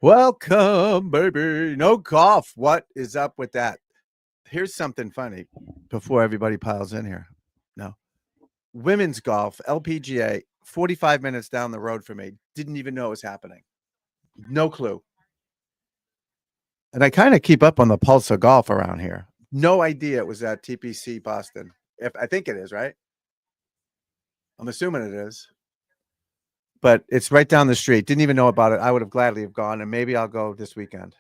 Welcome, baby. No golf. What is up with that? Here's something funny before everybody piles in here. No. Women's golf, LPGA, 45 minutes down the road from me. Didn't even know it was happening. No clue. And I kind of keep up on the pulse of golf around here. No idea it was at TPC Boston. If I think it is, right? I'm assuming it is. But it's right down the street. Didn't even know about it. I would have gladly have gone, and maybe I'll go this weekend.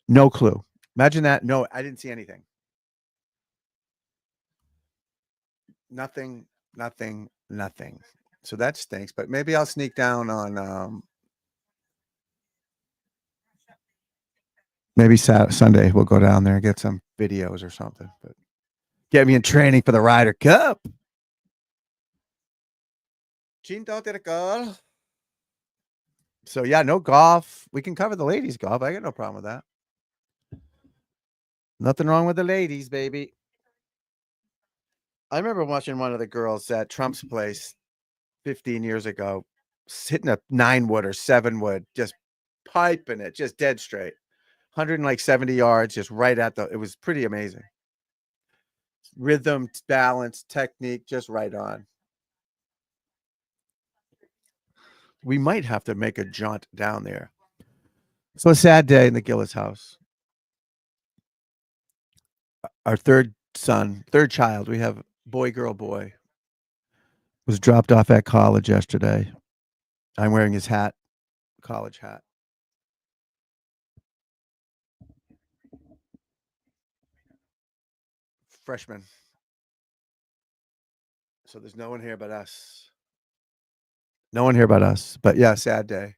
No clue. Imagine that. No, I didn't see anything. Nothing. So that stinks. But maybe I'll sneak down on maybe Sunday. We'll go down there and get some videos or something. But get me in training for the Ryder Cup. So yeah, no golf. We can cover the ladies' golf. I got no problem with that. Nothing wrong with the ladies, baby. I remember watching one of the girls at Trump's place 15 years ago, hitting a 9-wood or 7-wood, just piping it, just dead straight. 170 yards, just right at it was pretty amazing. Rhythm, balance, technique, just right on. We might have to make a jaunt down there. So a sad day in the Gillis house. Our third child, we have boy, was dropped off at college yesterday. I'm wearing his hat, college hat. Freshman. So there's no one here but us. But yeah, sad day.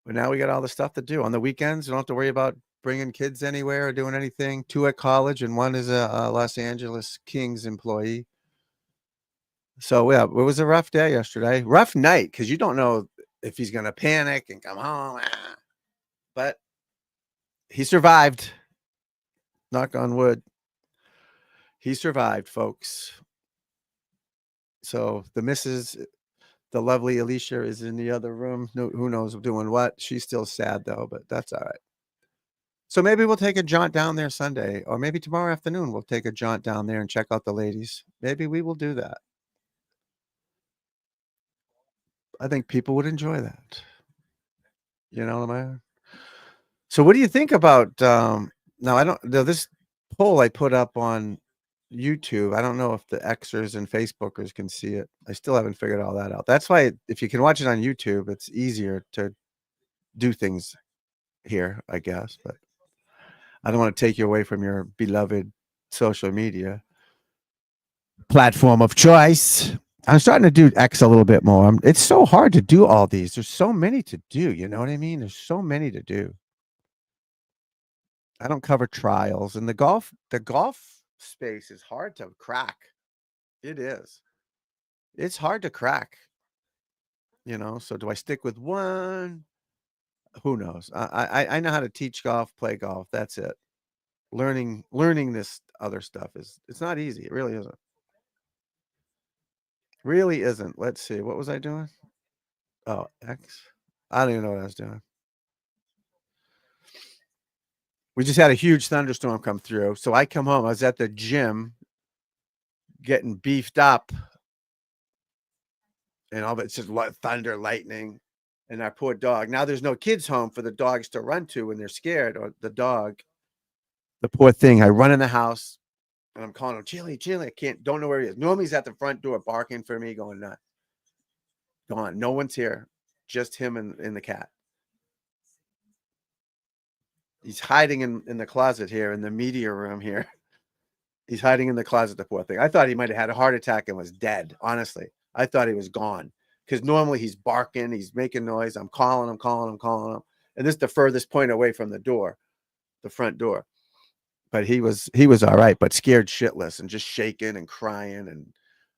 But now we got all the stuff to do on the weekends. You don't have to worry about bringing kids anywhere or doing anything. 2 at college, and 1 is a Los Angeles Kings employee. So yeah, it was a rough day yesterday. Rough night because you don't know if he's going to panic and come home. But he survived. Knock on wood. He survived, folks. So the missus, the lovely Alicia, is in the other room. No, who knows doing what? She's still sad though, but that's all right. So maybe we'll take a jaunt down there Sunday, or maybe tomorrow afternoon we'll take a jaunt down there and check out the ladies. Maybe we will do that. I think people would enjoy that. You know what I mean? So what do you think about now I don't know this poll I put up on YouTube. I don't know if the Xers and Facebookers can see it. I still haven't figured all that out. That's why if you can watch it on YouTube, it's easier to do things here, I guess, but I don't want to take you away from your beloved social media platform of choice. I'm starting to do X a little bit more. It's so hard to do all these. There's so many to do. You know what I mean? There's so many to do. I don't cover trials, and the golf space is hard to crack. It is. It's hard to crack. You know, so do I stick with one? Who knows? I know how to teach golf, play golf. That's it. Learning this other stuff it's not easy. It really isn't. Really isn't. Let's see. What was I doing? Oh, X. I don't even know what I was doing. We just had a huge thunderstorm come through. So I come home. I was at the gym getting beefed up. And all of it's just thunder, lightning, and our poor dog. Now there's no kids home for the dogs to run to when they're scared, or the dog. The poor thing. I run in the house and I'm calling him, Chili. I don't know where he is. Normally he's at the front door barking for me, going nuts. Gone. No one's here. Just him and the cat. He's hiding in the closet here in the media room here. He's hiding in the closet, the poor thing. I thought he might have had a heart attack and was dead. Honestly, I thought he was gone because normally he's barking, he's making noise. I'm calling him. And this is the furthest point away from the door, the front door. But he was all right, but scared shitless and just shaking and crying. And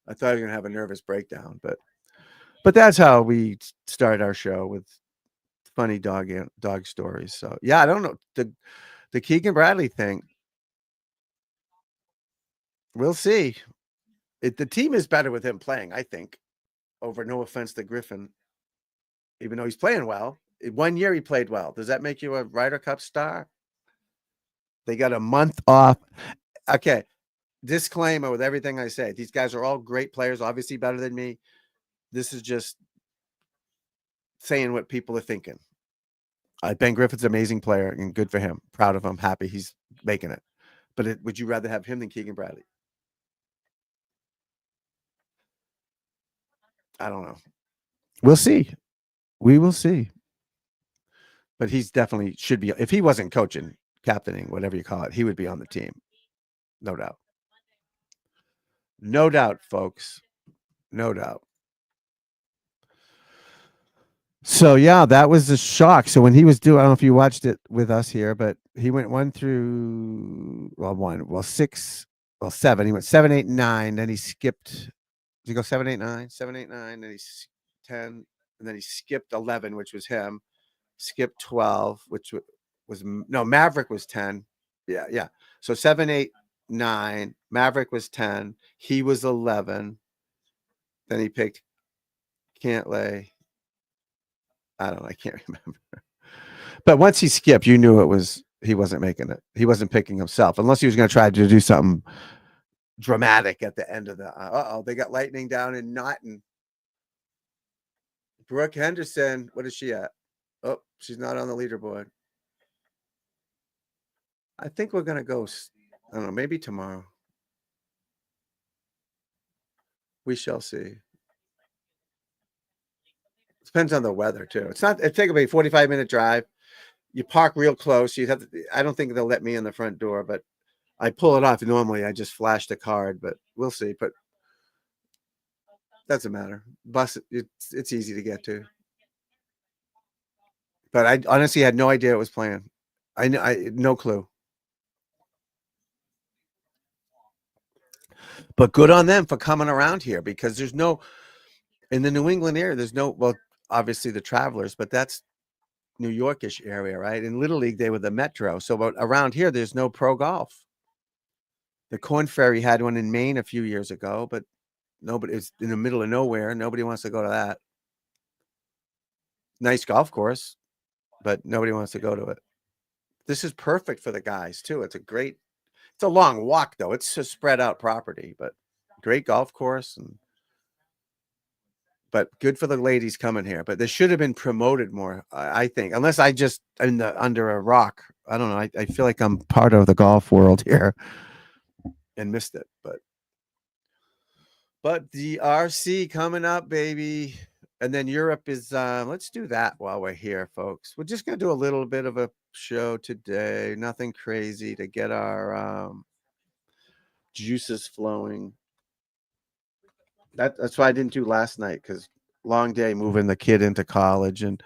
I thought he was going to have a nervous breakdown. But that's how we start our show, with funny dog stories. So yeah, I don't know. The Keegan Bradley thing, we'll see. The team is better with him playing, I think, over, no offense to Griffin, even though he's playing well. 1 year he played well. Does that make you a Ryder Cup star? They got a month off. Okay. Disclaimer with everything I say. These guys are all great players, obviously better than me. This is just saying what people are thinking. Ben Griffin's an amazing player and good for him. Proud of him. Happy he's making it. But would you rather have him than Keegan Bradley? I don't know. We'll see. We will see. But he's definitely should be. If he wasn't coaching, captaining, whatever you call it, he would be on the team. No doubt. No doubt, folks. No doubt. So yeah, that was a shock. So when he was doing, I don't know if you watched it with us here, but he went 6, 7. He went 7, 8, 9. Then he skipped. Did he go 7, 8, 9? 7, 8, 9. Then he's 10, and then he skipped 11, which was him. Skipped 12, which was no Maverick was 10. Yeah. So 7, 8, 9. Maverick was 10. He was 11. Then he picked Cantlay. I don't know. I can't remember. But once he skipped, you knew he wasn't making it. He wasn't picking himself, unless he was going to try to do something dramatic at the end of the. They got lightning down in Naughton. Brooke Henderson, what is she at? Oh, she's not on the leaderboard. I think we're going to go. I don't know. Maybe tomorrow. We shall see. Depends on the weather too. It take a 45-minute drive. You park real close. You'd have to, I don't think they'll let me in the front door, but I pull it off. Normally I just flash the card, but we'll see. But doesn't matter. Bus, it's easy to get to. But I honestly had no idea it was playing. I no clue. But good on them for coming around here, because there's no, in the New England area, there's no, well, obviously the Travelers, but that's New Yorkish area, right? In Little League, they were the Metro. So but around here, there's no pro golf. The Corn Ferry had one in Maine a few years ago, but nobody, it's in the middle of nowhere. Nobody wants to go to that. Nice golf course, but nobody wants to go to it. This is perfect for the guys too. It's a long walk though. It's a spread out property, but great golf course, but good for the ladies coming here. But this should have been promoted more, I think, unless I just under a rock. I don't know. I feel like I'm part of the golf world here and missed it, but the RC coming up, baby. And then Europe is, let's do that while we're here, folks. We're just going to do a little bit of a show today. Nothing crazy to get our juices flowing. That's why I didn't do last night, because long day moving the kid into college, and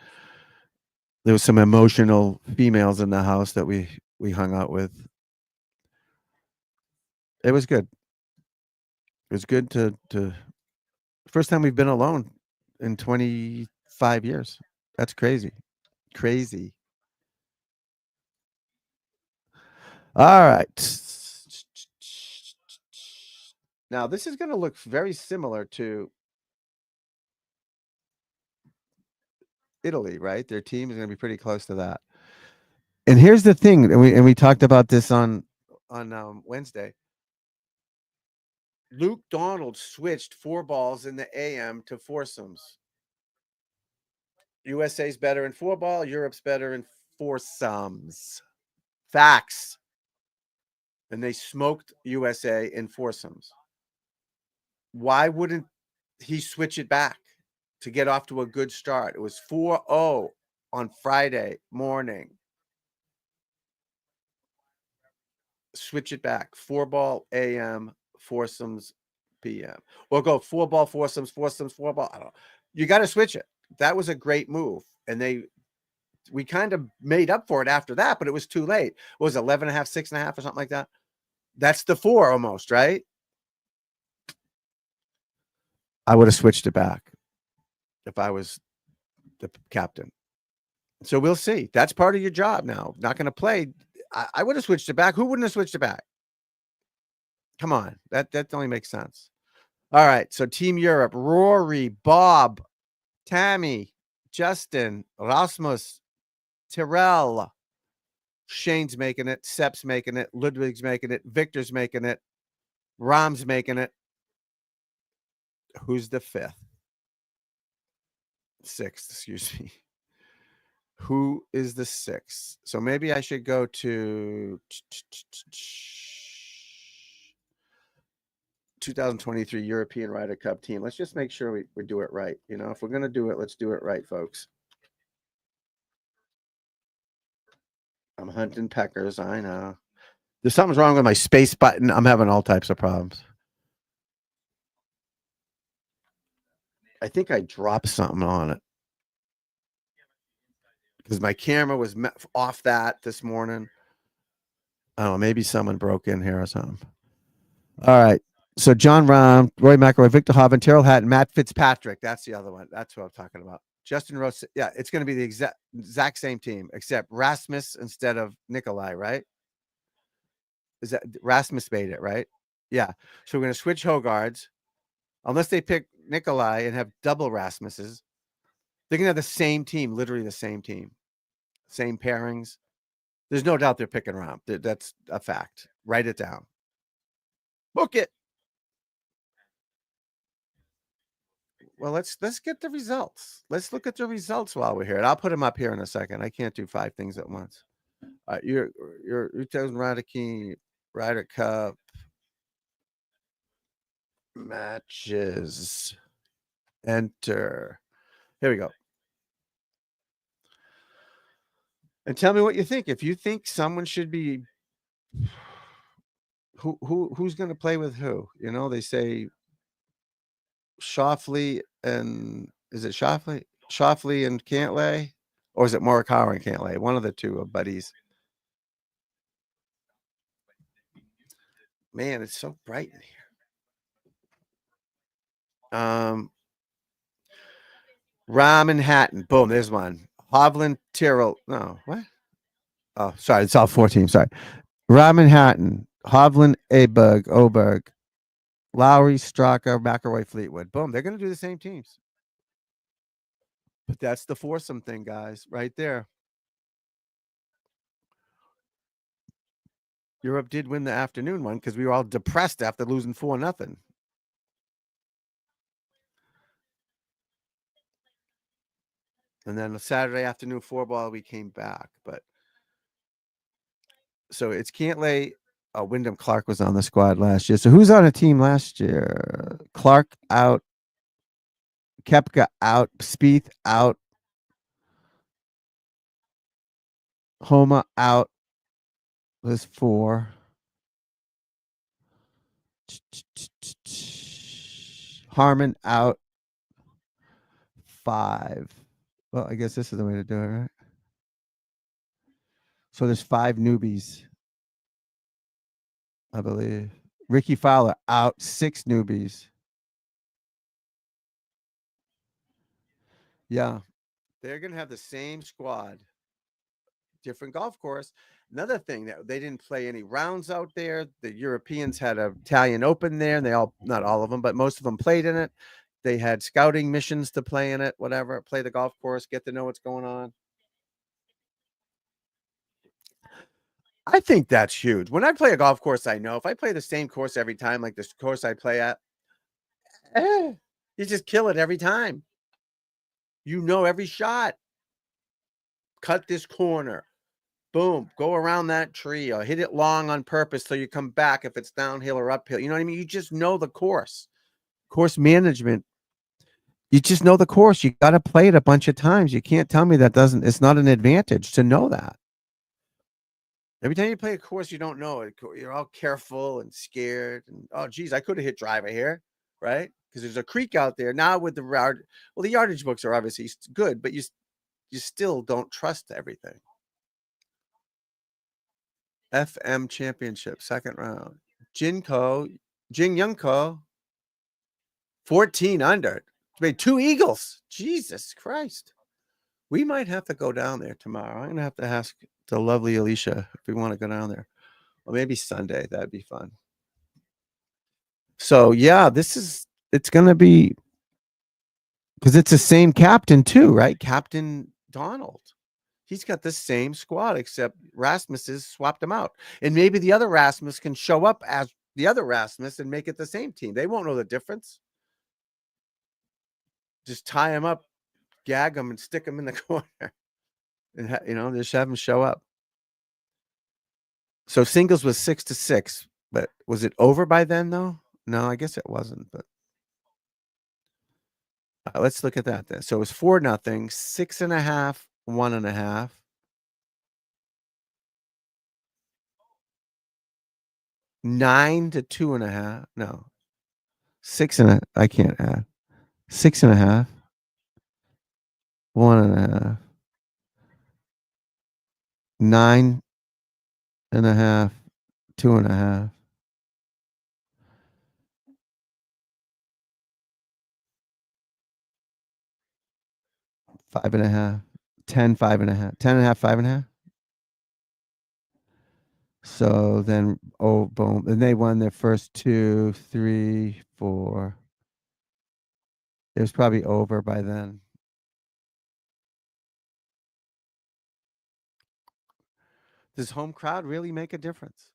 there was some emotional females in the house that we hung out with. It was good. It was good to first time we've been alone in 25 years. That's crazy. Crazy. All right. Now, this is going to look very similar to Italy, right? Their team is going to be pretty close to that. And here's the thing, and we talked about this on Wednesday. Luke Donald switched 4 balls in the AM to foursomes. USA's better in 4-ball. Europe's better in foursomes. Facts. And they smoked USA in foursomes. Why wouldn't he switch it back to get off to a good start? It was 4-0 on Friday morning. Switch it back. 4-ball AM, foursomes PM. Or go 4-ball, foursomes, 4-ball. I don't know. You got to switch it. That was a great move. And we kind of made up for it after that, but it was too late. What was it, 11 and a half, 6 and a half or something like that? That's the 4 almost, right? I would have switched it back if I was the captain. So we'll see. That's part of your job now. Not going to play. I would have switched it back. Who wouldn't have switched it back? Come on. That only makes sense. All right. So Team Europe, Rory, Bob, Tammy, Justin, Rasmus, Tyrell, Shane's making it. Sepp's making it. Ludwig's making it. Victor's making it. Rom's making it. Who's the fifth? Sixth, excuse me. Who is the sixth? So maybe I should go to 2023 European Ryder Cup team. Let's just make sure we do it right. You know, if we're going to do it, let's do it right, folks. I'm hunting peckers. I know. There's something's wrong with my space button. I'm having all types of problems. I think I dropped something on it because my camera was off that this morning. I don't know. Maybe someone broke in here or something. All right. So John Rahm, Roy McIlroy, Victor Hovland, Terrell Hatton, Matt Fitzpatrick. That's the other one. That's what I'm talking about. Justin Rose. Yeah, it's going to be the exact same team, except Rasmus instead of Nikolai, right? Is that Rasmus made it, right? Yeah. So we're going to switch Hogards. Unless they pick Nikolai and have double Rasmuses, they're going to have the same team, literally the same team, same pairings. There's no doubt they're picking Rahm. That's a fact. Write it down. Book it. Well, let's get the results. Let's look at the results while we're here, and I'll put them up here in a second. I can't do 5 things at once. Your 2000 Ryder Cup matches. Enter. Here we go. And tell me what you think. If you think someone should be who's going to play with who? You know, they say Schauffele and is it Schauffele? Schauffele and Cantlay? Or is it Morikawa and Cantlay? One of the two are buddies. Man, it's so bright in here. Rahm and Hatton. Boom, there's one. Hovland, Tyrrell. No, what? Oh, sorry, it's all 4 teams. Sorry. Rahm and Hatton. Hovland, Oberg. Lowry, Straka, McIlroy, Fleetwood. Boom, they're going to do the same teams. But that's the foursome thing, guys, right there. Europe did win the afternoon one because we were all depressed after losing 4-0. And then the Saturday afternoon 4-ball, we came back. But so it's Cantlay. Wyndham Clark was on the squad last year. So who's on a team last year? Clark out. Koepka out. Spieth out. Homa out. There's 4. Harmon out. 5. Well, I guess this is the way to do it, right? So there's 5 newbies, I believe. Ricky Fowler out. 6 newbies. Yeah. They're going to have the same squad. Different golf course. Another thing that they didn't play any rounds out there. The Europeans had an Italian Open there, and they all, not all of them, but most of them played in it. They had scouting missions to play in it, whatever, play the golf course, get to know what's going on. I think that's huge. When I play a golf course, I know if I play the same course every time, like this course I play at, you just kill it every time. You know every shot. Cut this corner. Boom, go around that tree or hit it long on purpose so you come back if it's downhill or uphill. You know what I mean? You just know the course. Course management. You just know the course. You got to play it a bunch of times. You can't tell me that doesn't, it's not an advantage to know that. Every time you play a course you don't know, you're all careful and scared. And, oh, geez, I could have hit driver here, right? Because there's a creek out there. Now with the the yardage books are obviously good, but you still don't trust everything. FM Championship, 2nd round. Jin Young Ko, 14 under. Made 2 eagles. Jesus Christ. We might have to go down there tomorrow. I'm going to have to ask the lovely Alicia if we want to go down there. Or maybe Sunday. That'd be fun. So, yeah, it's going to be Because it's the same captain too, right? Captain Donald. He's got the same squad, except Rasmus has swapped him out. And maybe the other Rasmus can show up as the other Rasmus and make it the same team. They won't know the difference. Just tie him up, gag him, and stick him in the corner. And, just have him show up. So singles was 6-6, but was it over by then, though? No, I guess it wasn't, but let's look at that then. So it was 4-0, 6.5, 1.5. 9 to 2.5. No, 6.5. I can't add. 6.5, 1.5, 9.5, 2.5. 5.5, 10, 5.5, 10.5, 5.5. So then, boom. And they won their first 2, 3, 4. It was probably over by then. Does home crowd really make a difference?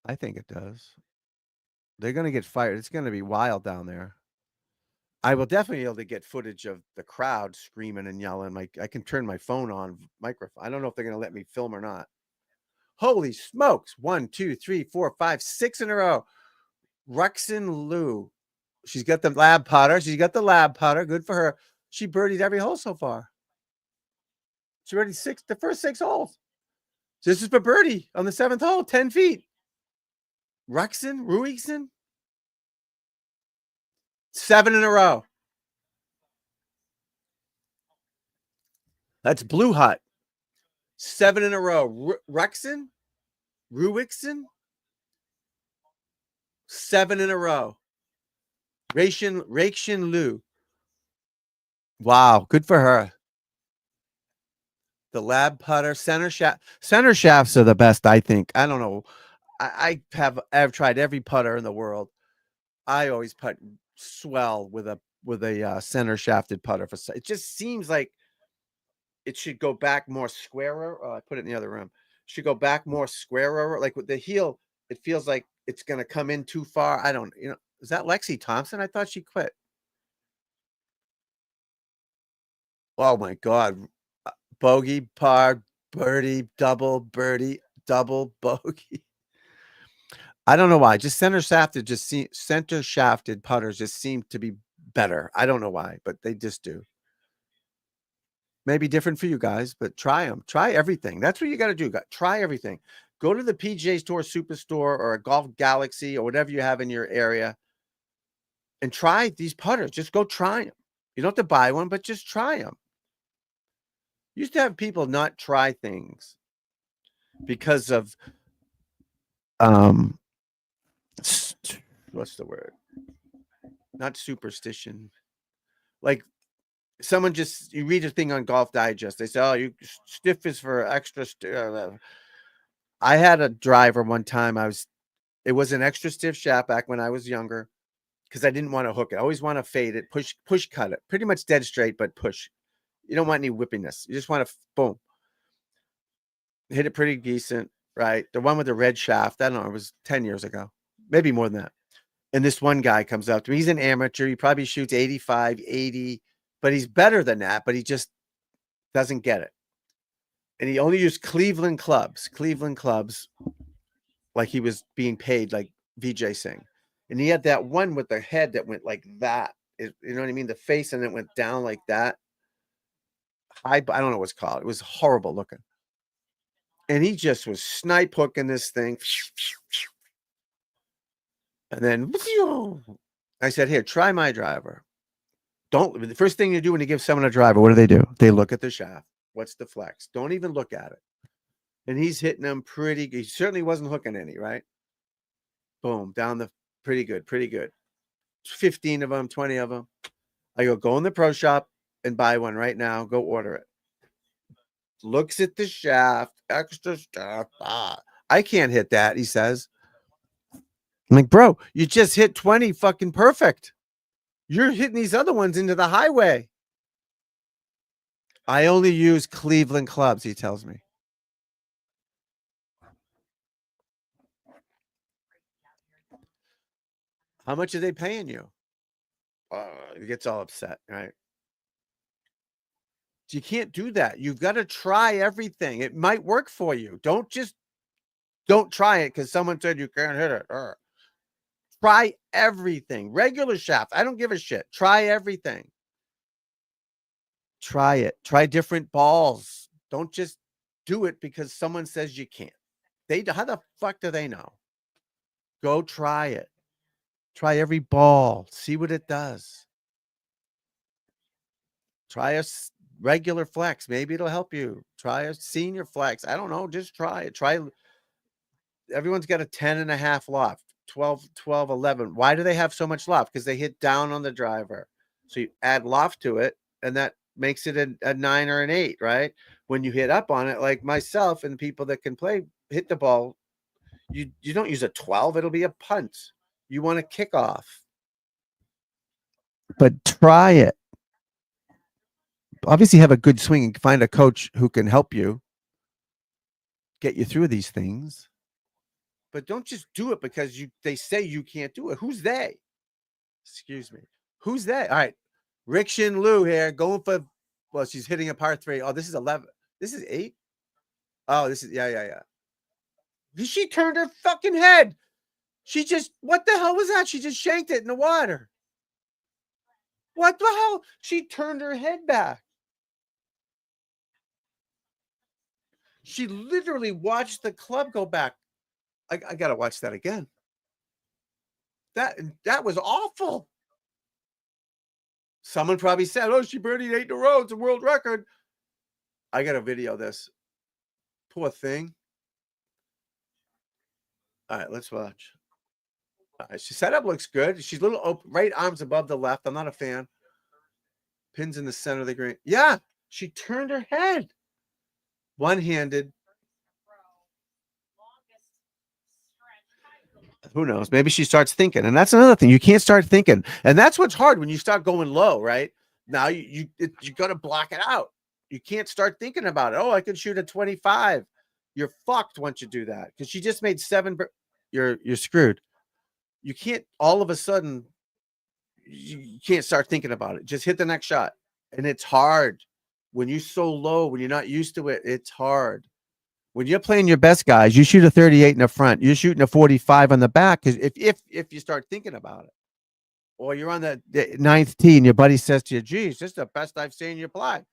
I think it does. They're going to get fired. It's going to be wild down there. I will definitely be able to get footage of the crowd screaming and yelling. Like I can turn my phone on microphone. I don't know if they're going to let me film or not. Holy smokes! 1, 2, 3, 4, 5, 6 in a row. Ruxin Liu. She's got the lab putter. She's got the lab putter. Good for her. She birdied every hole so far. She birdied the first 6 holes. So this is for birdie on the 7th hole, 10 feet. Ruixen, 7 in a row. That's Blue Hut. 7 in a row. Ruixen, 7 in a row. Raixin Liu. Wow, good for her. The lab putter, center shafts are the best, I think. I don't know. I've tried every putter in the world. I always putt swell with a center shafted putter. It just seems like it should go back more squarer. Oh, I put it in the other room. Should go back more squarer. Like with the heel, it feels like it's going to come in too far. I don't. Is that Lexi Thompson? I thought she quit. Oh my God. Bogey, par, birdie, double, birdie, double, bogey. I don't know why. Just center shafted putters just seem to be better. I don't know why, but they just do. Maybe different for you guys, but try them. Try everything. That's what you got to do. Try everything. Go to the PGA Tour Superstore or a Golf Galaxy or whatever you have in your area and try these putters. Just go try them. You don't have to buy one, but just try them. Used to have people not try things because of what's the word? Not superstition. Like someone you read a thing on Golf Digest. They say, "Oh, you stiff is for extra." I had a driver one time. It was an extra stiff shaft back when I was younger because I didn't want to hook it. I always want to fade it, push cut it, pretty much dead straight, but push. You don't want any whippiness. You just want to boom, hit it pretty decent, right? The one with the red shaft. I don't know. It was 10 years ago, maybe more than that. And this one guy comes up to me. He's an amateur. He probably shoots 85, 80, but he's better than that. But he just doesn't get it. And he only used Cleveland clubs, like he was being paid like VJ Singh. And he had that one with the head that went like that. You know what I mean? The face and it went down like that. I don't know what's called. It was horrible looking. And he just was snipe hooking this thing. And then I said, "Here, try my driver." The first thing you do when you give someone a driver, what do? They look at the shaft. What's the flex? Don't even look at it. And he's hitting them he certainly wasn't hooking any, right? Boom, down the pretty good. 15 of them, 20 of them. I go in the pro shop and buy one right now. Go order it. Looks at the shaft, extra stuff. I can't hit that, he says. I'm like, bro, you just hit 20 fucking perfect. You're hitting these other ones into the highway. I only use Cleveland clubs, he tells me. How much are they paying you? He gets all upset, right? You can't do that. You've got to try everything. It might work for you. Don't try it because someone said you can't hit it. Try everything. Regular shaft. I don't give a shit. Try everything. Try it. Try different balls. Don't just do it because someone says you can't. How the fuck do they know? Go try it. Try every ball. See what it does. Try a regular flex. Maybe it'll help you. Try a senior flex. I don't know. Just try it. Everyone's got a 10.5 loft, 12, 11. Why do they have so much loft? Because they hit down on the driver. So you add loft to it, and that makes it a 9 or an 8, right? When you hit up on it, like myself and people that can play, hit the ball, you don't use a 12. It'll be a punt. You want to kick off. But try it. Obviously, have a good swing and find a coach who can help you get you through these things. But don't just do it because they say you can't do it. Who's they? Excuse me. Who's they? All right. Rick Shin Lu here going for, well, she's hitting a par 3. Oh, this is 11. This is 8. Oh, this is, yeah. She turned her fucking head. What the hell was that? She just shanked it in the water. What the hell? She turned her head back. She literally watched the club go back. I got to watch that again. That was awful. Someone probably said, oh, she birdied 8 in a row. It's a world record. I got to video this. Poor thing. All right, let's watch. All right, she setup looks good. She's a little open, right arms above the left. I'm not a fan. Pins in the center of the green. Yeah, she turned her head. One-handed. Who knows? Maybe she starts thinking. And that's another thing. You can't start thinking. And that's what's hard when you start going low, right? Now you got to block it out. You can't start thinking about it. Oh, I could shoot a 25. You're fucked once you do that because she just made 7. You're screwed. You can't all of a sudden. You can't start thinking about it. Just hit the next shot, and it's hard when you're so low. When you're not used to it, it's hard. When you're playing your best guys, you shoot a 38 in the front. You're shooting a 45 on the back because if you start thinking about it, or you're on the 9th tee and your buddy says to you, "Geez, this is the best I've seen you play,"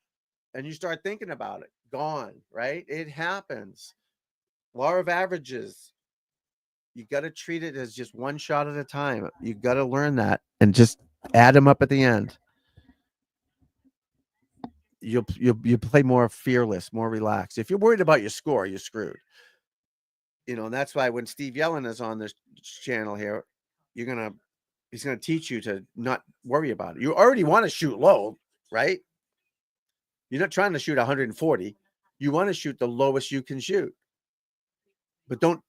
and you start thinking about it, gone, right? It happens. Law of averages. You got to treat it as just one shot at a time. You got to learn that and just add them up at the end. You'll play more fearless, more relaxed. If you're worried about your score, you're screwed. And that's why when Steve Yellen is on this channel here, he's gonna teach you to not worry about it. You already want to shoot low, right? You're not trying to shoot 140. You want to shoot the lowest you can shoot, but don't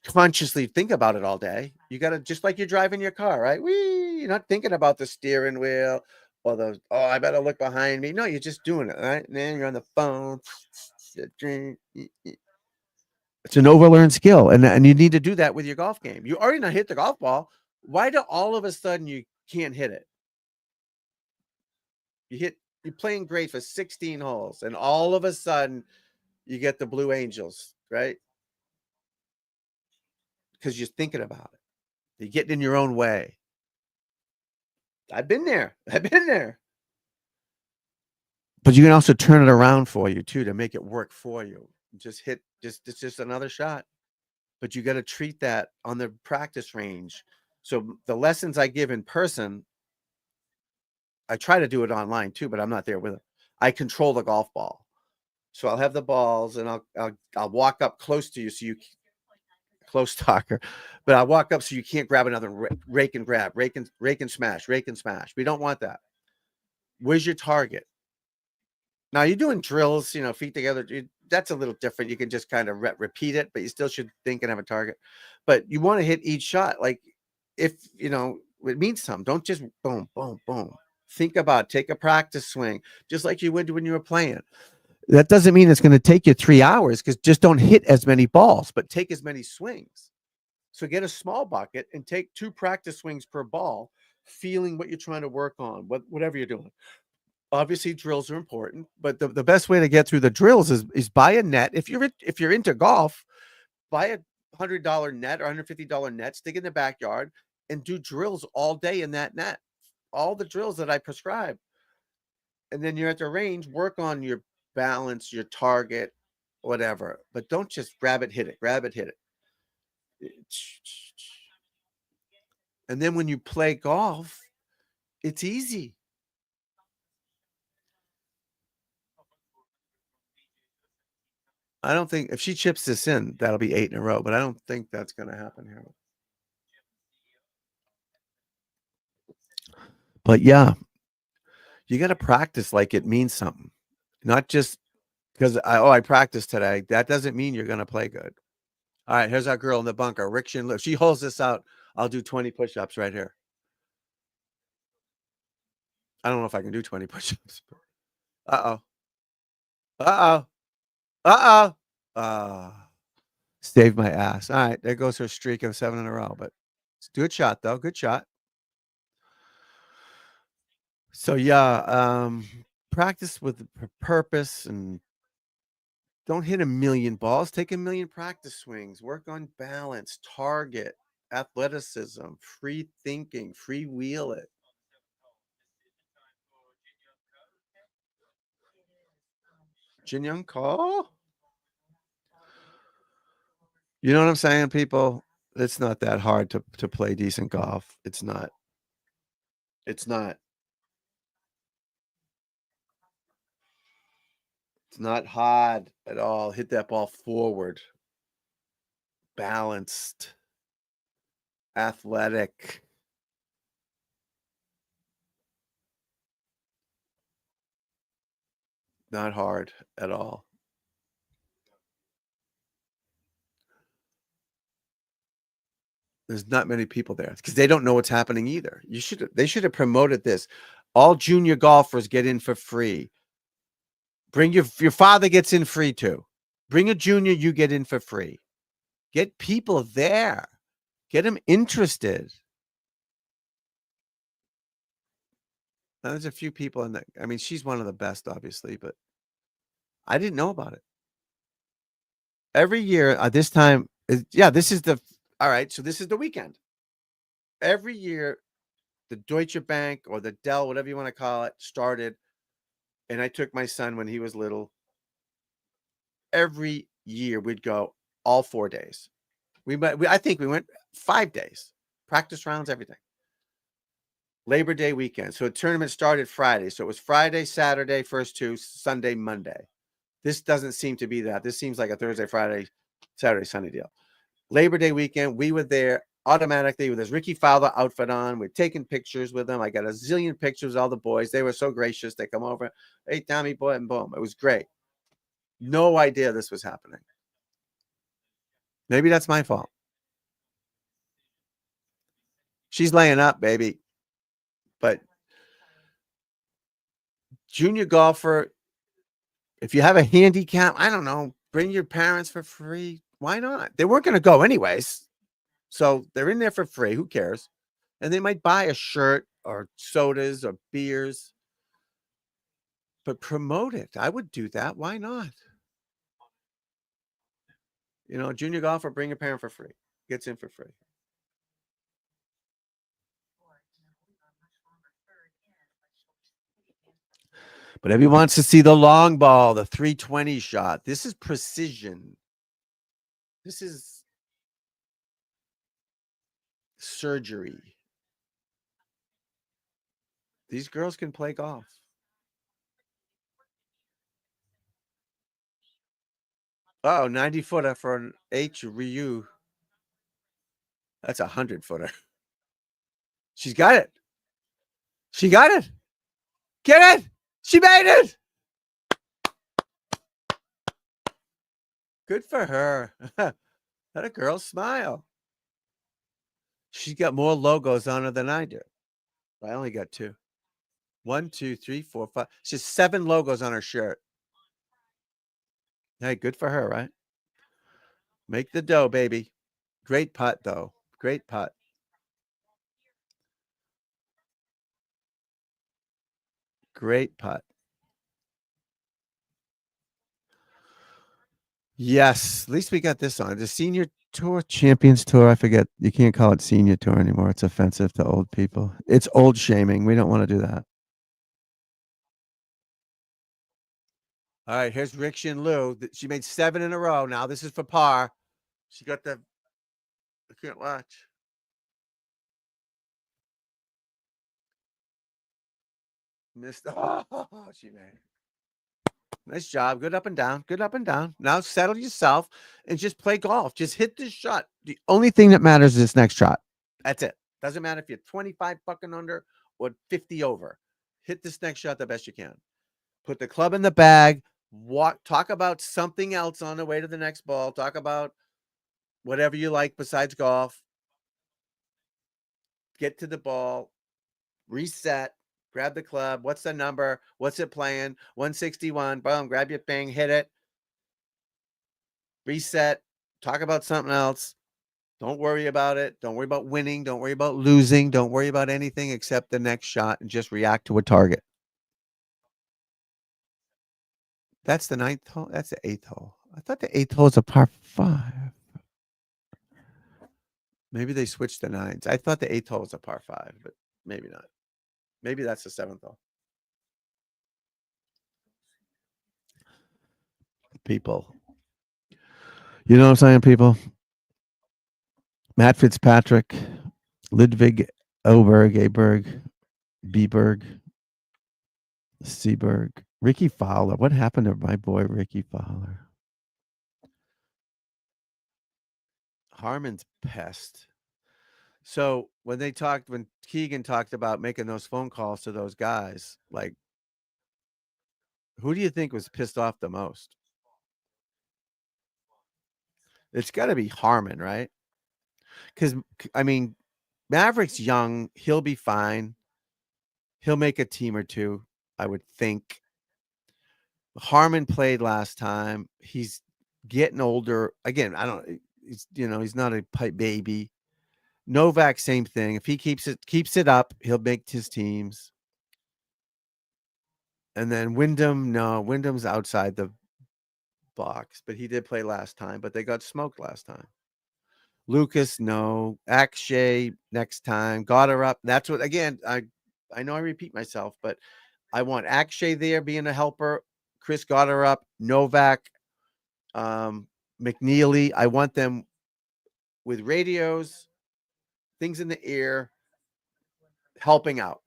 consciously think about it all day. You got to, just like you're driving your car, right? You're not thinking about the steering wheel or I better look behind me. No, you're just doing it, right? And then you're on the phone. It's an overlearned skill, and you need to do that with your golf game. You already not hit the golf ball. Why do all of a sudden you can't hit it? You're playing great for 16 holes, and all of a sudden you get the Blue Angels, right? Because you're thinking about it. You're getting in your own way. I've been there. But you can also turn it around for you too to make it work for you. It's just another shot. But you got to treat that on the practice range. So the lessons I give in person, I try to do it online too, but I'm not there with it. I control the golf ball. So I'll have the balls and I'll walk up close to you so you close talker, but I'll walk up so you can't grab another rake and grab, rake and smash. We don't want that. Where's your target? Now you're doing drills, feet together. that's a little different. You can just kind of repeat it, but you still should think and have a target. But you want to hit each shot. Like if, it means something. Don't just boom, boom, boom. Think about it. Take a practice swing, just like you would when you were playing. That doesn't mean it's going to take you 3 hours, because just don't hit as many balls, but take as many swings. So get a small bucket and take 2 practice swings per ball, feeling what you're trying to work on, whatever you're doing. Obviously, drills are important, but the best way to get through the drills is buy a net. If you're into golf, buy a $100 net or $150 net, stick in the backyard, and do drills all day in that net. All the drills that I prescribe. And then you're at the range, work on your balance, your target, whatever. But don't just grab it, hit it. And then when you play golf, it's easy. I don't think if she chips this in, that'll be 8 in a row, but I don't think that's going to happen here. But yeah, you got to practice like it means something, not just because I practiced today. That doesn't mean you're going to play good. All right, here's our girl in the bunker, Rick Shinler. If she holds this out, I'll do 20 push-ups right here. I don't know if I can do 20 push-ups. Uh-oh. Uh-oh. Uh-oh. Saved my ass. All right, there goes her streak of 7 in a row. But it's a good shot, though. Good shot. So, yeah, practice with purpose, and don't hit a million balls. Take a million practice swings. Work on balance, target, athleticism, free thinking, freewheel it. Jin Young Ko? You know what I'm saying, people? It's not that hard to play decent golf. It's not. It's not. It's not hard at all. Hit that ball forward. Balanced. Athletic. Not hard at all. There's not many people there because they don't know what's happening either. They should have promoted this. All junior golfers get in for free. Bring your father gets in free too. Bring a junior, you get in for free. Get people there. Get them interested. Now, there's a few people in that. I mean, she's one of the best, obviously, but I didn't know about it. Every year, this time, this is all right. So this is the weekend. Every year, the Deutsche Bank or the Dell, whatever you want to call it, started. And I took my son when he was little. Every year we'd go all 4 days. I think we went 5 days, practice rounds, everything. Labor Day weekend. So a tournament started Friday. So it was Friday, Saturday, first 2, Sunday, Monday. This doesn't seem to be that. This seems like a Thursday, Friday, Saturday, Sunday deal. Labor Day weekend, we were there automatically with his Ricky Fowler outfit on. We're taking pictures with them. I got a zillion pictures of all the boys. They were so gracious. They come over. Hey, Tommy boy, and boom. It was great. No idea this was happening. Maybe that's my fault. She's laying up, baby. But junior golfer, if you have a handicap, I don't know, bring your parents for free. Why not? They weren't going to go anyways. So they're in there for free. Who cares? And they might buy a shirt or sodas or beers. But promote it. I would do that. Why not? Junior golfer, bring your parent for free. Gets in for free. But everyone wants to see the long ball, the 320 shot. This is precision. This is surgery. These girls can play golf. Oh, 90-footer for an H Ryu. That's a 100-footer. She's got it. She got it. Get it. She made it. Good for her. That a girl smile. She's got more logos on her than I do. I only got 2. 1, 2, 3, 4, 5. She has 7 logos on her shirt. Hey, good for her, right? Make the dough, baby. Great putt, though. Great putt. Great putt. Yes, at least we got this on. The Senior Tour, Champions Tour, I forget. You can't call it Senior Tour anymore. It's offensive to old people. It's old shaming. We don't want to do that. All right, here's Rick Shin Lu. She made 7 in a row. Now this is for par. She got the. I can't watch. Missed. Oh, she made. Nice job. Good up and down. Good up and down. Now settle yourself and just play golf. Just hit this shot. The only thing that matters is this next shot. That's it. Doesn't matter if you're 25 fucking under or 50 over. Hit this next shot the best you can. Put the club in the bag. Talk about something else on the way to the next ball. Talk about whatever you like besides golf. Get to the ball. Reset. Grab the club. What's the number? What's it playing? 161. Boom. Grab your thing. Hit it. Reset. Talk about something else. Don't worry about it. Don't worry about winning. Don't worry about losing. Don't worry about anything except the next shot and just react to a target. That's the 9th hole. That's the 8th hole. I thought the 8th hole is a par 5. Maybe they switched the 9s. I thought the 8th hole was a par 5, but maybe not. Maybe that's the 7th hole. People. You know what I'm saying, people? Matt Fitzpatrick, Ludwig Aberg, Bieberg, Seaberg, Ricky Fowler. What happened to my boy Ricky Fowler? Harmon's pest. So when Keegan talked about making those phone calls to those guys, like, who do you think was pissed off the most? It's got to be Harmon, right? Because, I mean, Maverick's young. He'll be fine. He'll make a team or two, I would think. Harmon played last time. He's getting older. Again, I don't. He's not a baby. Novak, same thing. If he keeps it up, he'll make his teams. And then Wyndham's outside the box, but he did play last time. But they got smoked last time. Lucas, no. Akshay next time. Got her up. That's what. Again, I know I repeat myself, but I want Akshay there being a helper. Chris got her up. Novak, McNeely. I want them with radios, things in the ear, helping out.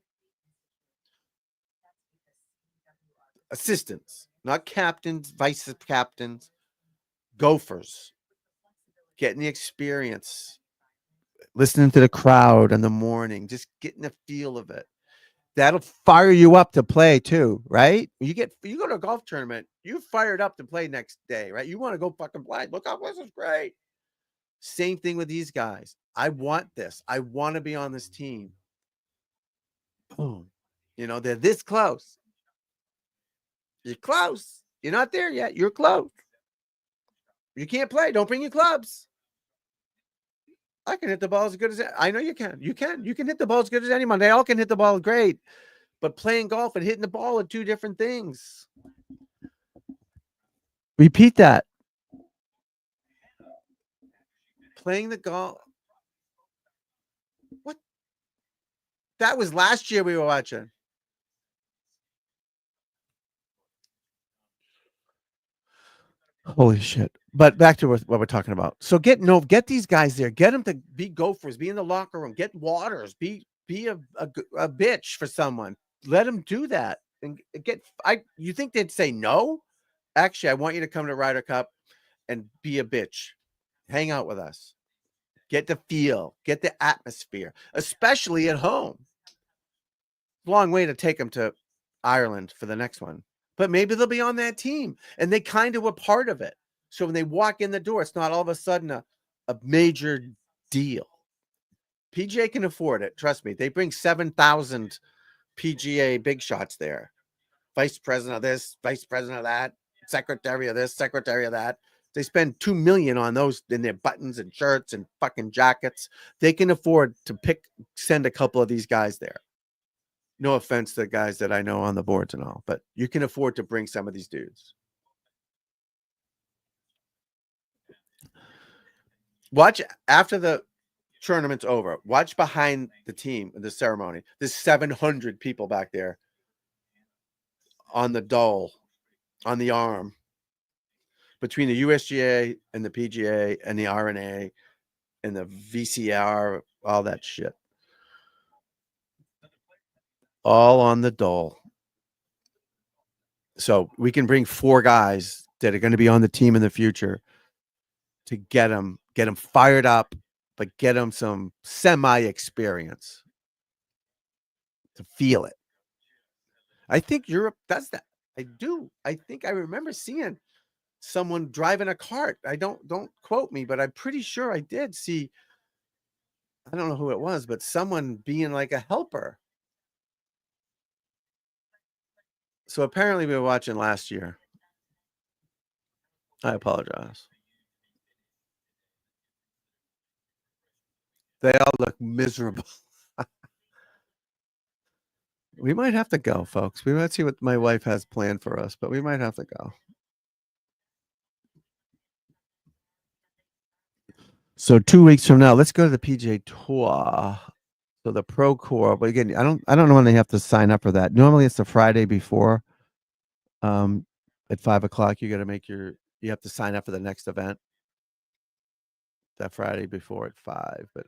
Assistants, not captains, vice captains, gophers. Getting the experience, listening to the crowd in the morning, just getting the feel of it. That'll fire you up to play too, right? You go to a golf tournament, you're fired up to play next day, right? You want to go fucking play. Look how this is great. Same thing with these guys. I want this. I want to be on this team. Boom. They're this close. You're close. You're not there yet. You're close. You can't play. Don't bring your clubs. I can hit the ball as good as I know you can. You can hit the ball as good as anyone. They all can hit the ball great. But playing golf and hitting the ball are 2 different things. Repeat that. Playing the golf. What? That was last year we were watching. Holy shit. But back to what we're talking about. So get these guys there. Get them to be gophers, be in the locker room, get waters, be a bitch for someone. Let them do that. And you think they'd say no? Actually, I want you to come to Ryder Cup and be a bitch. Hang out with us. Get the feel, get the atmosphere, especially at home. Long way to take them to Ireland for the next one. But maybe they'll be on that team and they kind of were part of it. So when they walk in the door, it's not all of a sudden a major deal. PGA can afford it. Trust me. They bring 7,000 PGA big shots there. Vice president of this, vice president of that, secretary of this, secretary of that. They spend $2 million on those in their buttons and shirts and fucking jackets. They can afford to send a couple of these guys there. No offense to the guys that I know on the boards and all, but you can afford to bring some of these dudes. Watch after the tournament's over. Watch behind the team in the ceremony. There's 700 people back there on the dole, on the arm, between the USGA and the PGA and the RNA and the VCR, all that shit. All on the dole. So we can bring 4 guys that are going to be on the team in the future to get them fired up, but get them some semi-experience to feel it. I think Europe does that. I do. I think I remember seeing someone driving a cart. Don't quote me, but I'm pretty sure I did see, I don't know who it was, but someone being like a helper. So apparently we were watching last year. I apologize. They all look miserable. We might have to go, folks. We might see what my wife has planned for us, but we might have to go. So 2 weeks from now, let's go to the PGA Tour. So the Pro Core, but again, I don't know when they have to sign up for that. Normally it's the Friday before. At 5:00, you have to sign up for the next event. That Friday before at 5, but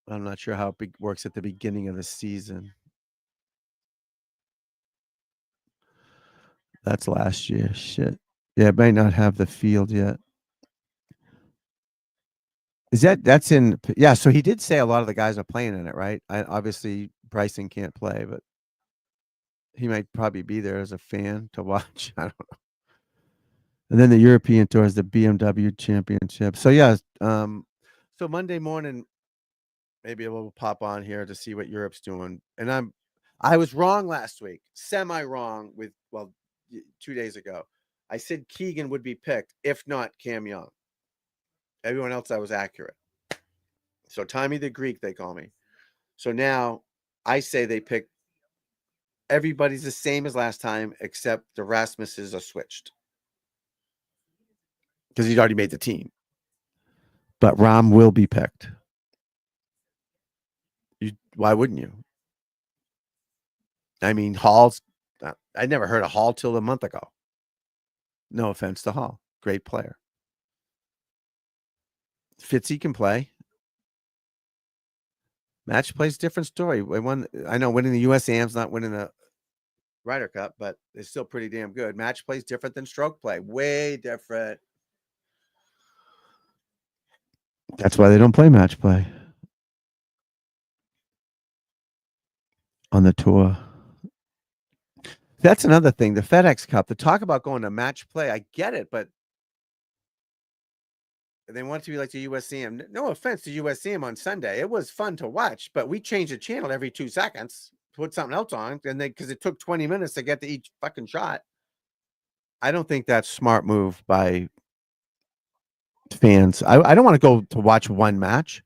I'm not sure how it works at the beginning of the season. That's last year. Shit. Yeah, it might not have the field yet. That's in, yeah. So he did say a lot of the guys are playing in it, right? Obviously Bryson can't play, but he might probably be there as a fan to watch. I don't know. And then the European Tour is the BMW Championship. So yeah, so Monday morning, maybe we'll pop on here to see what Europe's doing. And I was wrong last week, semi-wrong with 2 days ago. I said Keegan would be picked, if not Cam Young. Everyone else I was accurate. So Tommy the Greek, they call me. So now I say they pick everybody's the same as last time, except the Rasmuses are switched. Because he's already made the team. But Rahm will be picked. Why wouldn't you? I mean, Hall's, I never heard of Hall till a month ago. No offense to Hall. Great player. Fitzy can play. Match play's different story. I know winning the US Am's not winning the Ryder Cup, but it's still pretty damn good. Match play's different than stroke play. Way different. That's why they don't play match play on the tour. That's another thing. The FedEx Cup, the talk about going to match play, I get it, but they want it to be like the USCM. No offense to USCM on Sunday. It was fun to watch, but we changed the channel every 2 seconds, put something else on, and then because it took 20 minutes to get to each fucking shot. I don't think that's smart move by fans. I don't want to go to watch one match.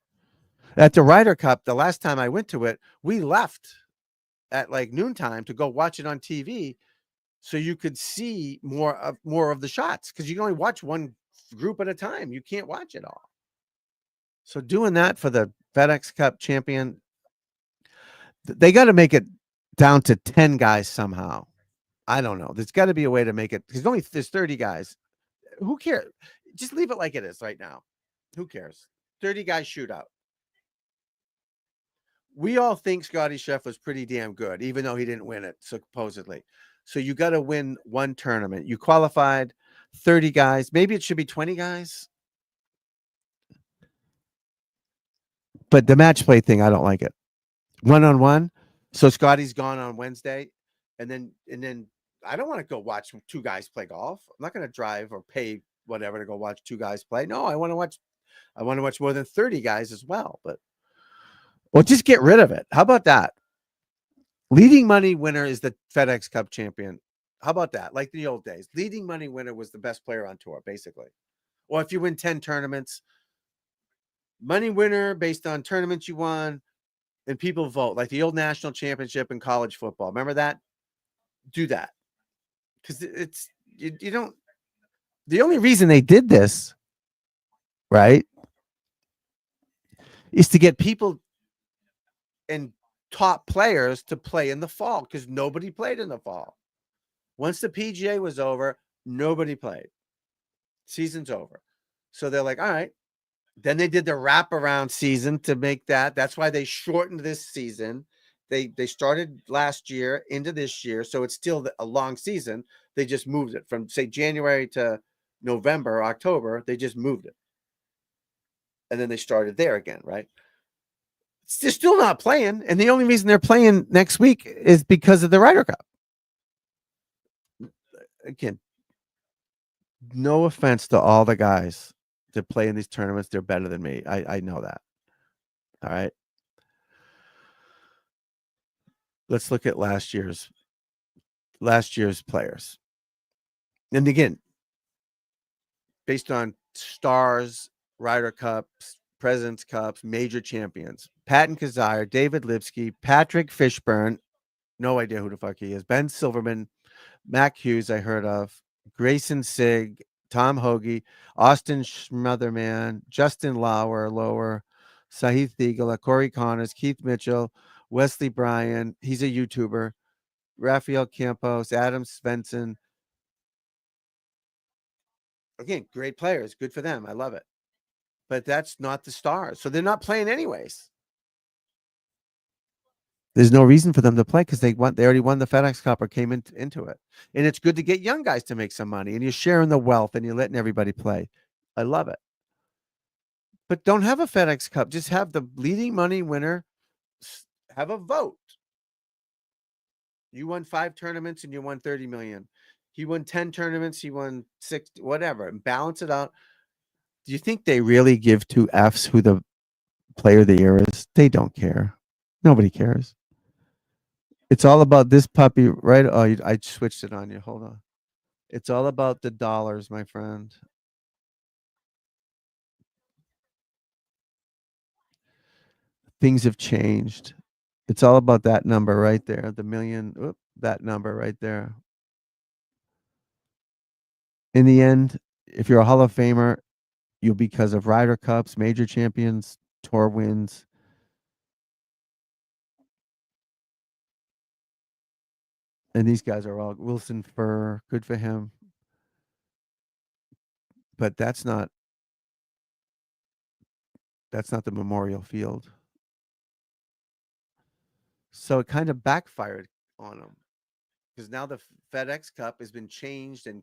At the Ryder Cup, the last time I went to it, we left at like noontime to go watch it on TV so you could see more of the shots, because you can only watch one group at a time. You can't watch it all. So doing that for the FedEx Cup champion, they got to make it down to 10 guys somehow. I don't know. There's got to be a way to make it, because there's 30 guys. Who cares? Just leave it like it is right now. Who cares? 30 guys shootout. We all think Scotty Scheffler was pretty damn good, even though he didn't win it, supposedly. So you got to win one tournament. You qualified 30 guys. Maybe it should be 20 guys. But the match play thing, I don't like it. One-on-one. So Scotty's gone on Wednesday, and then I don't want to go watch two guys play golf. I'm not going to drive or pay whatever to go watch two guys play. No, I want to watch more than 30 guys as well. But well, just get rid of it. How about that? Leading money winner is the FedEx Cup champion. How about that? Like the old days, leading money winner was the best player on tour, basically. Or if you win 10 tournaments, money winner based on tournaments you won, and people vote like the old national championship in college football. Remember that? Do that. Because it's you don't. The only reason they did this, right, is to get people and top players to play in the fall because nobody played in the fall. Once the PGA was over, nobody played. Season's over. So they're like, all right. Then they did the wraparound season to make that. That's why they shortened this season. They started last year into this year, so it's still a long season. They just moved it from, say, January to November, October. They just moved it. And then they started there again, right? They're still not playing, and the only reason they're playing next week is because of the Ryder Cup. Again, no offense to all the guys that play in these tournaments. They're better than me. I know that. All right. Let's look at last year's players. And again, based on stars, Ryder Cups, President's Cups, major champions. Patton Kizzire, David Lipsky, Patrick Fishburne, no idea who the fuck he is. Ben Silverman, Mac Hughes, I heard of. Grayson Sigg, Tom Hoagie, Austin Smotherman, Justin Lower, Sahith Theegala, Corey Connors, Keith Mitchell, Wesley Bryan, he's a YouTuber, Rafael Campos, Adam Svensson. Again, great players. Good for them. I love it. But that's not the stars. So they're not playing anyways. There's no reason for them to play because they already won the FedEx Cup or came into it. And it's good to get young guys to make some money, and you're sharing the wealth and you're letting everybody play. I love it. But don't have a FedEx Cup. Just have the leading money winner have a vote. You won 5 tournaments and you won 30 million. He won 10 tournaments, he won 6, whatever, and balance it out. Do you think they really give 2 Fs who the player of the year is? They don't care. Nobody cares. It's all about this puppy, right? Oh, I switched it on you. Hold on. It's all about the dollars, my friend. Things have changed. It's all about that number right there, the million, that number right there. In the end, if you're a Hall of Famer, you'll because of Ryder Cups, major champions, tour wins. And these guys are all Wilson Furr, good for him. But that's not the Memorial Field. So it kind of backfired on them because now the FedEx Cup has been changed, and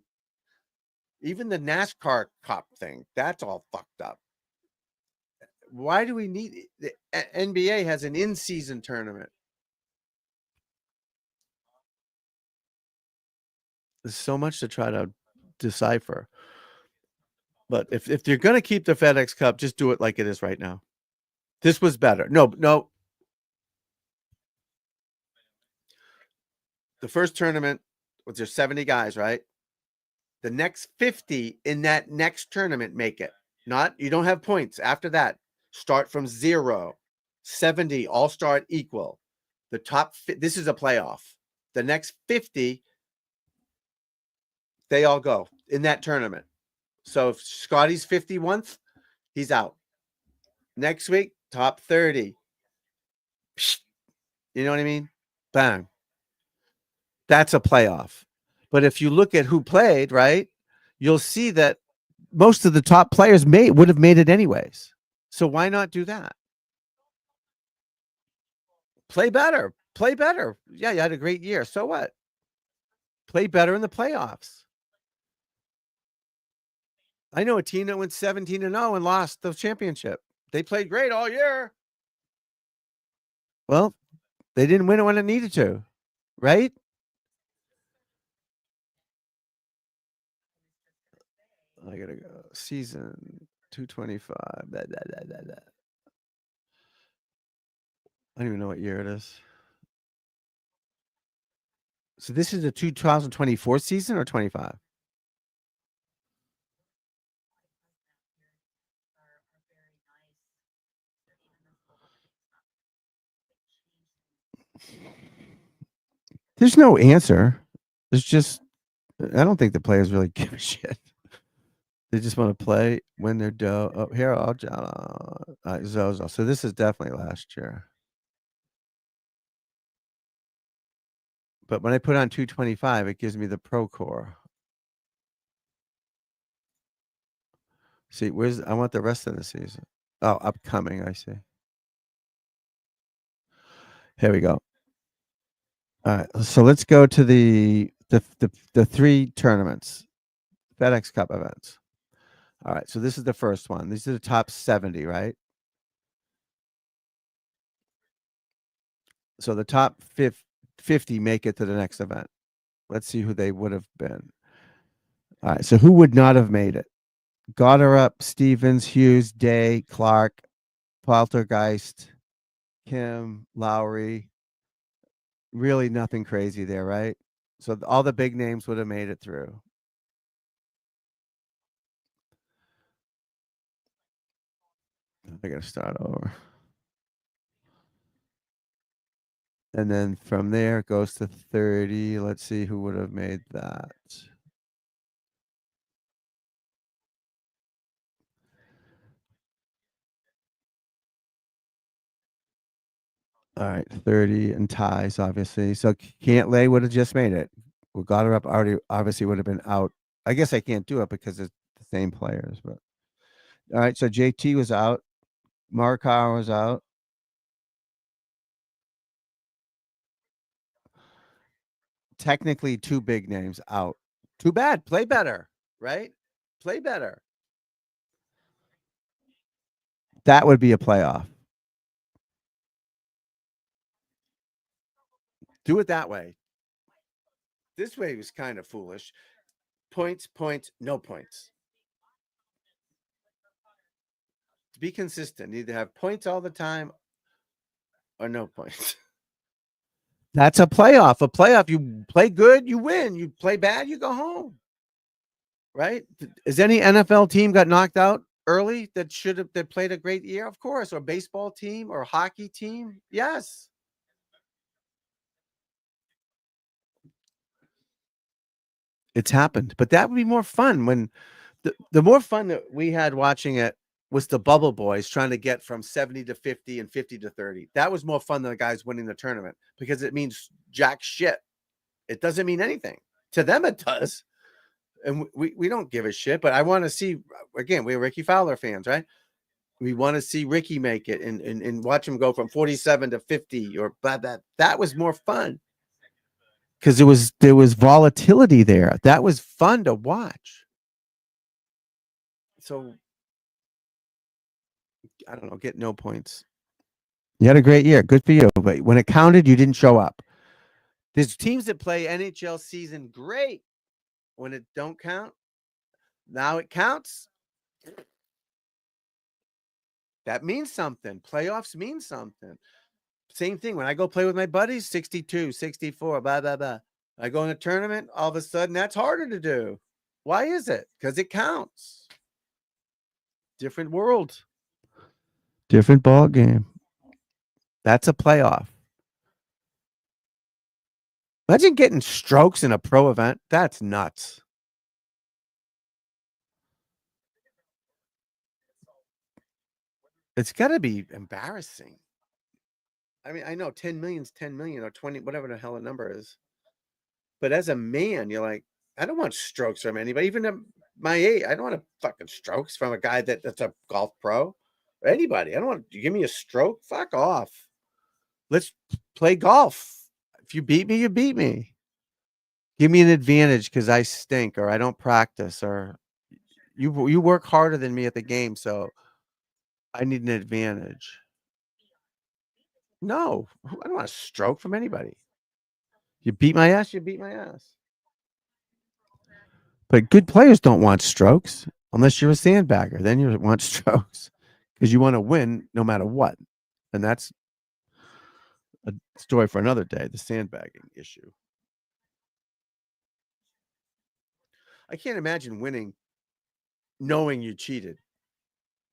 even the NASCAR Cup thing, that's all fucked up. Why do we need the NBA has an in-season tournament? There's so much to try to decipher. But if you're going to keep the FedEx Cup, just do it like it is right now. This was better. No. The first tournament was there 70 guys, right? The next 50 in that next tournament make it. You don't have points. After that, start from 0. 70 all start equal. The top, this is a playoff. The next 50, they all go in that tournament. So if Scotty's 51st, he's out. Next week, top 30. You know what I mean? Bang. That's a playoff. But if you look at who played, right, you'll see that most of the top players would have made it anyways. So why not do that? Play better. Yeah, you had a great year. So what? Play better in the playoffs. I know a team that went 17-0 and lost the championship. They played great all year. Well, they didn't win it when it needed to, right? I gotta go. Season 225. Blah, blah, blah, blah, blah. I don't even know what year it is. So this is the 2024 season or 25? There's no answer. There's just I don't think the players really give a shit. They just want to play when they're dough. Oh, here Zozo. So this is definitely last year. But when I put on 225, it gives me the Pro Core. See, I want the rest of the season. Oh, upcoming, I see. Here we go. All right, so let's go to the three tournaments, FedEx Cup events. All right, so this is the first one. These are the top 70, right? So the top 50 make it to the next event. Let's see who they would have been. All right, so who would not have made it? Goddard, Stevens, Hughes, Day, Clark, Poltergeist, Kim, Lowry. Really nothing crazy there, right? So all the big names would have made it through. I gotta start over. And then from there it goes to 30. Let's see who would have made that. All right, 30 and ties, obviously. So Cantlay would have just made it. Well, Goddard already obviously would have been out. I guess I can't do it because it's the same players, but all right. So JT was out. Markar was out. Technically, two big names out. Too bad. Play better, right? Play better. That would be a playoff. Do it that way. This way was kind of foolish. Points, points, no points. To be consistent, either have points all the time or no points. That's a playoff. A playoff, you play good, you win. You play bad, you go home. Right? Has any NFL team got knocked out early that should have that played a great year? Of course. Or baseball team or hockey team? Yes. It's happened. But that would be more fun when the more fun that we had watching it was the bubble boys trying to get from 70 to 50 and 50 to 30. That was more fun than the guys winning the tournament because it means jack shit. It doesn't mean anything. To them, it does. And we don't give a shit, but I want to see, again, we're Ricky Fowler fans, right? We want to see Ricky make it and watch him go from 47 to 50 or blah, blah. That was more fun because there was volatility there. That was fun to watch. So I don't know, get no points. You had a great year. Good for you. But when it counted, you didn't show up. There's teams that play NHL season great. When it don't count, now it counts. That means something. Playoffs mean something. Same thing. When I go play with my buddies, 62, 64, blah, blah, blah. I go in a tournament, all of a sudden that's harder to do. Why is it? Because it counts. Different world. Different ball game. That's a playoff. Imagine getting strokes in a pro event. That's nuts. It's got to be embarrassing. I mean, I know 10 million's 10 million or 20, whatever the hell the number is. But as a man, you're like, I don't want strokes from anybody. Even at my age, I don't want fucking strokes from a guy that's a golf pro or anybody. I don't want to give me a stroke. Fuck off. Let's play golf. If you beat me, you beat me. Give me an advantage because I stink or I don't practice or you work harder than me at the game, so I need an advantage. No, I don't want a stroke from anybody. You beat my ass, you beat my ass. But good players don't want strokes. unless you're a sandbagger. Then you want strokes because you want to win no matter what. And that's a story for another day, the sandbagging issue. I can't imagine winning knowing you cheated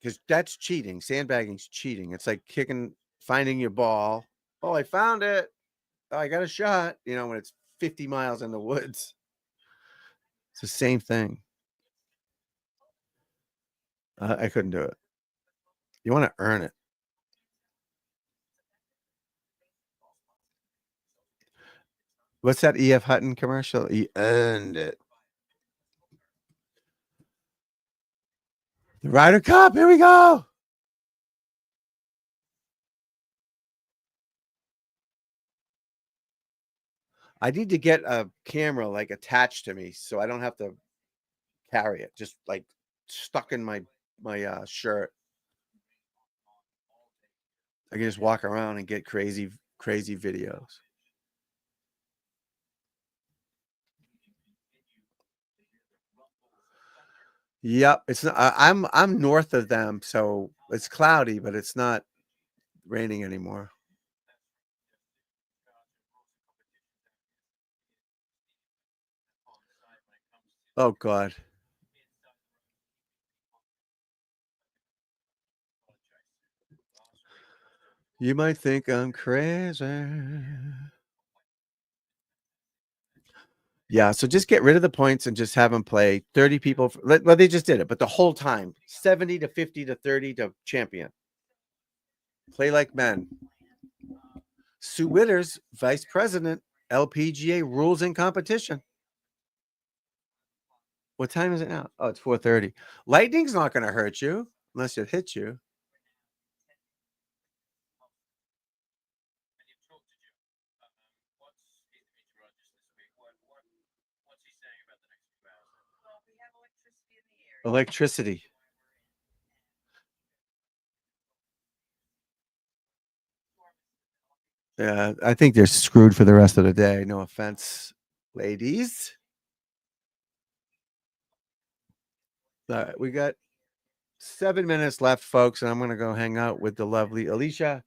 because that's cheating. Sandbagging's cheating. It's like finding your ball. Oh, I found it. Oh, I got a shot. When it's 50 miles in the woods. It's the same thing. I couldn't do it. You want to earn it. What's that E.F. Hutton commercial? He earned it. The Ryder Cup. Here we go. I need to get a camera attached to me so I don't have to carry it. Just stuck in my shirt. I can just walk around and get crazy videos. Yep, it's not. I'm north of them, so it's cloudy, but it's not raining anymore. Oh God. You might think I'm crazy. Yeah, so just get rid of the points and just have them play 30 people. Well, they just did it, but the whole time 70 to 50 to 30 to champion. Play like men. Sue Witters, vice president, LPGA rules and competition. What time is it now? Oh, it's 4:30. Lightning's not going to hurt you unless it hits you. Electricity. Yeah, I think they're screwed for the rest of the day. No offense, ladies. We got 7 minutes left, folks, and I'm going to go hang out with the lovely Alicia.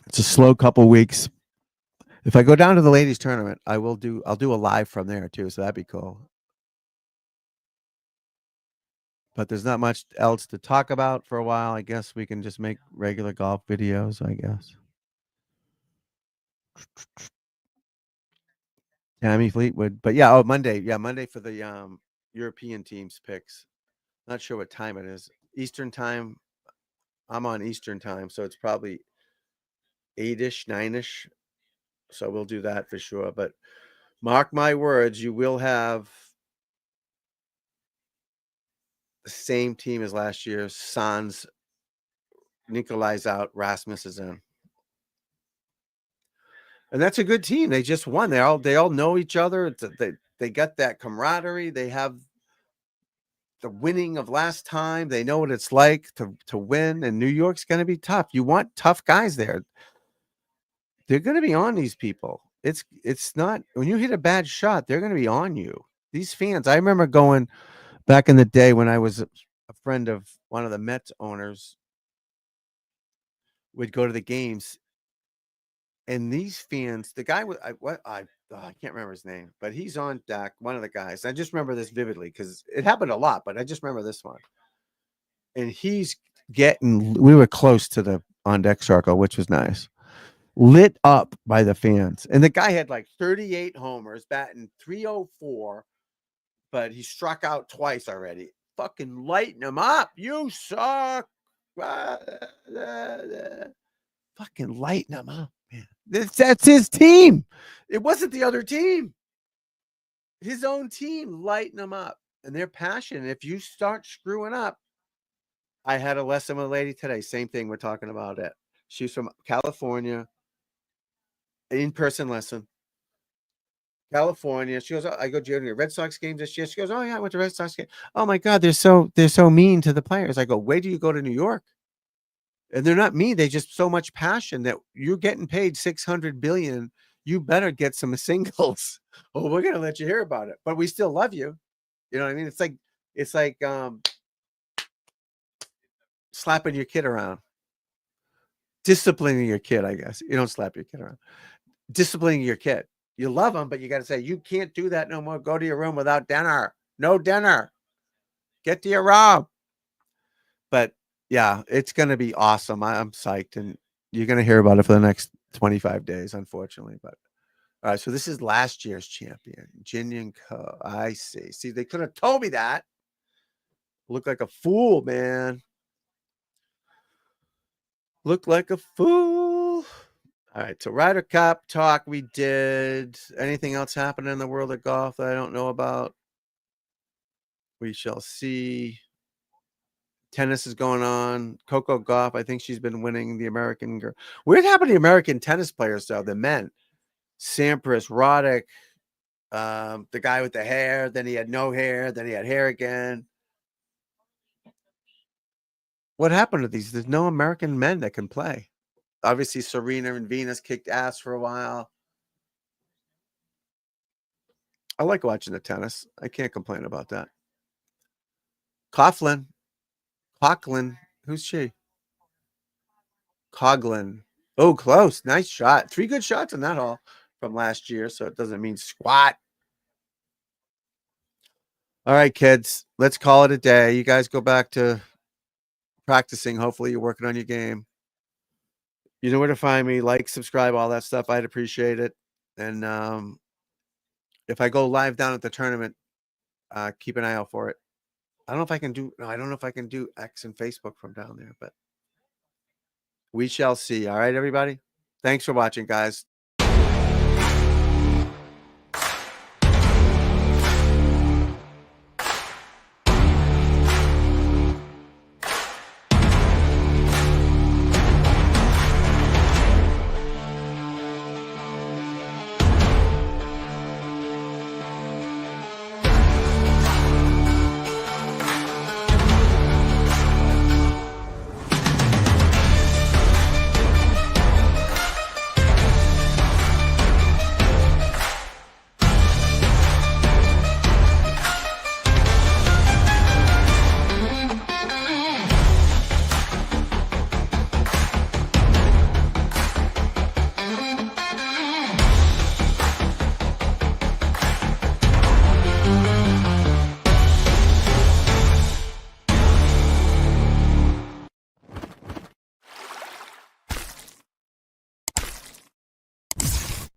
It's a slow couple weeks. If I go down to the ladies tournament, I'll do a live from there too, so that'd be cool. But there's not much else to talk about for a while. I guess we can just make regular golf videos, I guess. Tammy Fleetwood. But yeah, Monday. Yeah, Monday for the European teams picks. Not sure what time it is. Eastern time. I'm on Eastern time, so it's probably 8-ish, 9-ish. So we'll do that for sure. But mark my words, you will have the same team as last year. Sans, Nikolai's out, Rasmus is in. And that's a good team. They just won. They all know each other. They got that camaraderie. They have the winning of last time. They know what it's like to win. And New York's going to be tough. You want tough guys there. They're going to be on these people. It's not when you hit a bad shot, they're going to be on you. These fans. I remember going back in the day when I was a friend of one of the Mets owners. Would go to the games. And these fans, the guy I can't remember his name, but he's on deck. One of the guys. I just remember this vividly because it happened a lot, but I just remember this one. And we were close to the on deck circle, which was nice. Lit up by the fans. And the guy had 38 homers, batting .304, but he struck out twice already. Fucking lighting him up. You suck. Fucking lighten him up, man. That's his team. It wasn't the other team. His own team lighten him up. And they're passionate. If you start screwing up, I had a lesson with a lady today. Same thing we're talking about it. She's from California. In-person lesson. California. She goes, I go to Red Sox games this year. She goes, oh yeah, I went to Red Sox game. Oh my God, they're so mean to the players. I go, wait till you go to New York. And they're not mean. They just so much passion that you're getting paid $600 billion. you better get some singles. Oh, we're gonna let you hear about it, but we still love you. You know what I mean? It's like slapping your kid around, disciplining your kid. I guess you don't slap your kid around. Disciplining your kid. You love them, but you got to say you can't do that no more. Go to your room without dinner. No dinner. Get to your room. But yeah, it's gonna be awesome. I'm psyched, and you're gonna hear about it for the next 25 days, unfortunately. But all right, so this is last year's champion, Jin Young Ko. I see. See, they could have told me that. Look like a fool, man. Look like a fool. All right, so Ryder Cup talk we did. Anything else happening in the world of golf that I don't know about? We shall see. Tennis is going on. Coco Gauff, I think she's been winning the American girl. What happened to the American tennis players, though? The men. Sampras, Roddick, the guy with the hair. Then he had no hair. Then he had hair again. What happened to these? There's no American men that can play. Obviously, Serena and Venus kicked ass for a while. I like watching the tennis. I can't complain about that. Coughlin. Who's she? Coughlin. Oh, close. Nice shot. 3 good shots in that hole from last year, so it doesn't mean squat. All right, kids. Let's call it a day. You guys go back to practicing. Hopefully, you're working on your game. You know where to find me. Like, subscribe, all that stuff. I'd appreciate it. And if I go live down at the tournament, keep an eye out for it. I don't know if I can do. No, I don't know if I can do X and Facebook from down there, but we shall see. All right, everybody. Thanks for watching, guys.